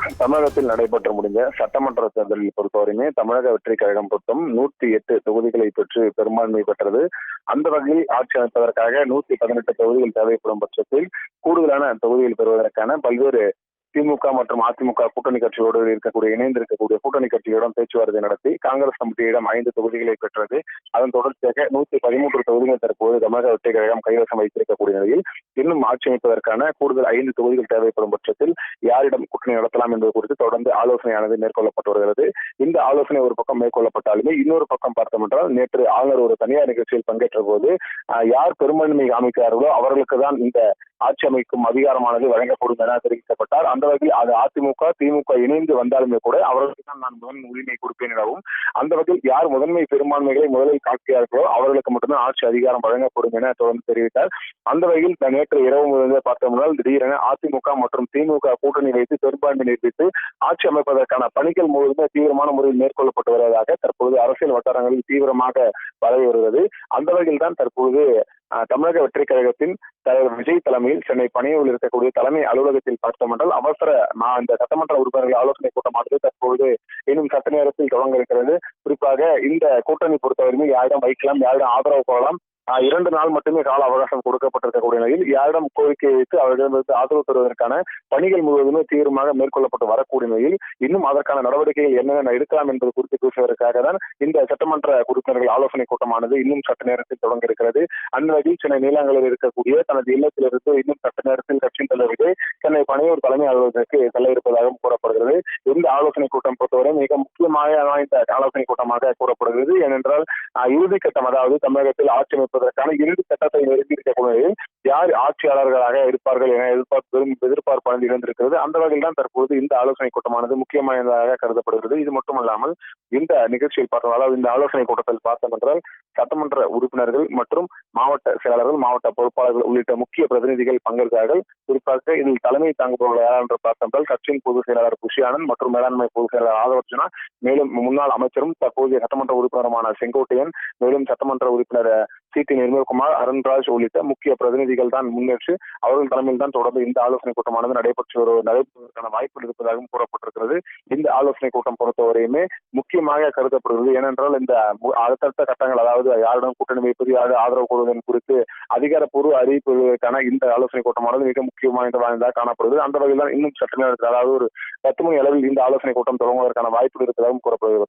தமிழகத்தில் நடைபெற்று முடிந்த சட்டமன்ற தேர்தலில் பொறுத்தவரையுமே தமிழக வெற்றி கழகம் மொத்தம் 108 தொகுதிகளை பெற்று பெரும்பான்மை பெற்றது. அந்த வகையில் ஆட்சி அமைப்பதற்காக 118 தொகுதிகள் தேவைப்படும் பட்சத்தில் கூடுதலான தொகுதிகள் பெறுவதற்கான பல்வேறு திமுக மற்றும் அதிமுக கூட்டணி கட்சியோடு இணைந்திருக்கக்கூடிய கூட்டணி கட்சிகளிடம் பேச்சுவார்த்தை நடத்தி காங்கிரஸ் கமிட்டியிடம் 5 தொகுதிகளை பெற்றது. அதன் தொடர்ச்சியாக 113 தொகுதிகள் தற்போது தமிழக வெற்றி கழகம் கைவசம் வைத்திருக்கக்கூடிய நிலையில் இன்னும் ஆட்சி அமைப்பதற்கான கூடுதல் 5 தொகுதிகள் தேவைப்படும் பட்சத்தில் யாரிடம் கூட்டணி நடத்தலாம் என்பது குறித்து தொடர்ந்து ஆலோசனையானது மேற்கொள்ளப்பட்டு வருகிறது. இந்த ஆலோசனை ஒரு பக்கம் மேற்கொள்ளப்பட்டாலுமே இன்னொரு பக்கம் பார்த்தோம் என்றால் நேற்று ஆளுநர் ஒரு தனியார் நிகழ்ச்சியில் பங்கேற்ற போது யார் பெரும்பான்மை அமைக்கிறார்களோ அவர்களுக்கு தான் இந்த ஆட்சி அமைக்கும் அதிகாரமானது வழங்கப்படும் என தெரிவிக்கப்பட்டார். அந்த வகையில் அது அதிமுக திமுக இணைந்து வந்தாலுமே கூட அவர்களுக்கு தான் நான் முதன்மை உரிமை கொடுப்பேன் எனவும், அந்த வகையில் யார் முதன்மை பெரும்பான்மைகளை முதலில் காக்கிறார்களோ அவர்களுக்கு மட்டும்தான் ஆட்சி அதிகாரம் வழங்கப்படும் என தொடர்ந்து தெரிவித்தார். அந்த வகையில் நேற்று இரவு முதலே பார்த்தோம்னால் திடீரென அதிமுக மற்றும் திமுக கூட்டணி வைத்து பெரும்பான்மை நிரூபித்து ஆட்சி அமைப்பதற்கான பணிகள் முழுவதுமே தீவிரமான முறையில் மேற்கொள்ளப்பட்டு வருவதாக தற்போது அரசியல் வட்டாரங்களில் தீவிரமாக பரவி வருகிறது. அந்த வகையில் தான் தற்போது தமிழக வெற்றி கழகத்தின் தலைவர் விஜய் தலைமையில் சென்னை பணியூரில் இருக்கக்கூடிய தலைமை அலுவலகத்தில் பார்த்தோம் என்றால் அவசர இந்த சட்டமன்ற உறுப்பினர்கள் ஆலோசனை கூட்டமானது தற்போது இன்னும் சட்ட நேரத்தில் தொடங்க இருக்கிறது. குறிப்பாக இந்த கூட்டணி பொறுத்தவரையுமே யாரிடம் வைக்கலாம், யாரிடம் ஆதரவு போகலாம், 2 நாள் மட்டுமே கால அவகாசம் கொடுக்கப்பட்டிருக்கக்கூடிய நிலையில் யாரிடம் கோரிக்கை வைத்து அவர்களிடமிருந்து ஆதரவு பெறுவதற்கான பணிகள் முழுவதுமே தீவிரமாக மேற்கொள்ளப்பட்டு வரக்கூடிய நிலையில் இன்னும் அதற்கான நடவடிக்கைகள் என்னென்ன எடுக்கலாம் என்பது குறித்து பேசுவதற்காக தான் இந்த சட்டமன்ற உறுப்பினர்கள் ஆலோசனை கூட்டமானது இன்னும் சட்ட நேரத்தில் தொடங்க இருக்கிறது. அந்த வகையில் சென்னை நீலாங்கரையில் இருக்கக்கூடிய தனது இல்லத்திலிருந்து இன்னும் சட்ட நேரத்தில் கட்சியின் தலைவர்கள் சென்னை பணியூர் தலைமை அலுவலகத்திற்கு செல்ல இருப்பதாகவும் கூறப்படுகிறது. இந்த ஆலோசனை கூட்டம் பொறுத்தவரை மிக முக்கியமாக இந்த ஆலோசனை கூட்டமாக கூறப்படுகிறது. ஏனென்றால் இறுதிக்கட்டம், அதாவது தமிழகத்தில் ஆட்சி அமைப்பதற்கான இறுதி கட்டத்தை நெருங்கி இருக்கக்கூடிய யார் ஆட்சியாளர்களாக இருப்பார்கள் என எதிர்பார்ப்பு இழந்திருக்கிறது. அந்த வகையில் தான் தற்போது இந்த ஆலோசனை கூட்டமானது முக்கியமானதாக கருதப்படுகிறது. இது மட்டுமல்லாமல் இந்த நிகழ்ச்சியில் பார்த்தோம், அதாவது இந்த ஆலோசனை கூட்டத்தில் பார்த்தோம் என்றால் சட்டமன்ற உறுப்பினர்கள் மற்றும் மாவட்ட செயலாளர்கள், மாவட்ட பொறுப்பாளர்கள் உள்ளிட்ட முக்கிய பிரதிநிதிகள் பங்கேற்கிறார்கள். குறிப்பாக இதில் தலைமை தாங்குபவர்கள் யார் என்று பார்த்தோம் கட்சியின் பொதுச் செயலாளர் புஷியானந்த் மற்றும் மேலாண்மை பொதுச் செயலாளர் ஆதவர்ஜுனா, மேலும் முன்னாள் அமைச்சரும் தற்போதைய சட்டமன்ற உறுப்பினருமான செங்கோட்டையன், மேலும் சட்டமன்ற உறுப்பினர் சி.டி. நிர்மல்குமார், அருண்ராஜ் உள்ளிட்ட முக்கிய பிரதிநிதிகள் தான் முன்னேற்று அவர்கள் தலைமையில் தான் தொடர்ந்து இந்த ஆலோசனை கூட்டமானது நடைபெறுவதற்கான வாய்ப்புகள் இருப்பதாகவும் கூறப்பட்டிருக்கிறது. இந்த ஆலோசனை கூட்டம் பொறுத்தவரையுமே முக்கியமாக கருதப்படுகிறது. ஏனென்றால் இந்த அடுத்தடுத்த கட்டங்கள், அதாவது யாரிடம் கூட்டணி வைப்பது, யாரு ஆதரவு கூறுவதன் குறித்து அதிகாரப்பூர்வ அறிவிப்பதற்கான இந்த ஆலோசனை கூட்டமானது மிக முக்கியமானதாக காணப்படுகிறது. அந்த வகையில் தான் இன்னும் சட்ட நேரத்தில், அதாவது ஒரு 10 மணி அளவில் இந்த ஆலோசனை கூட்டம் தொடங்குவதற்கான வாய்ப்புகள் இருப்பதாகவும் கூறப்படுகிறது.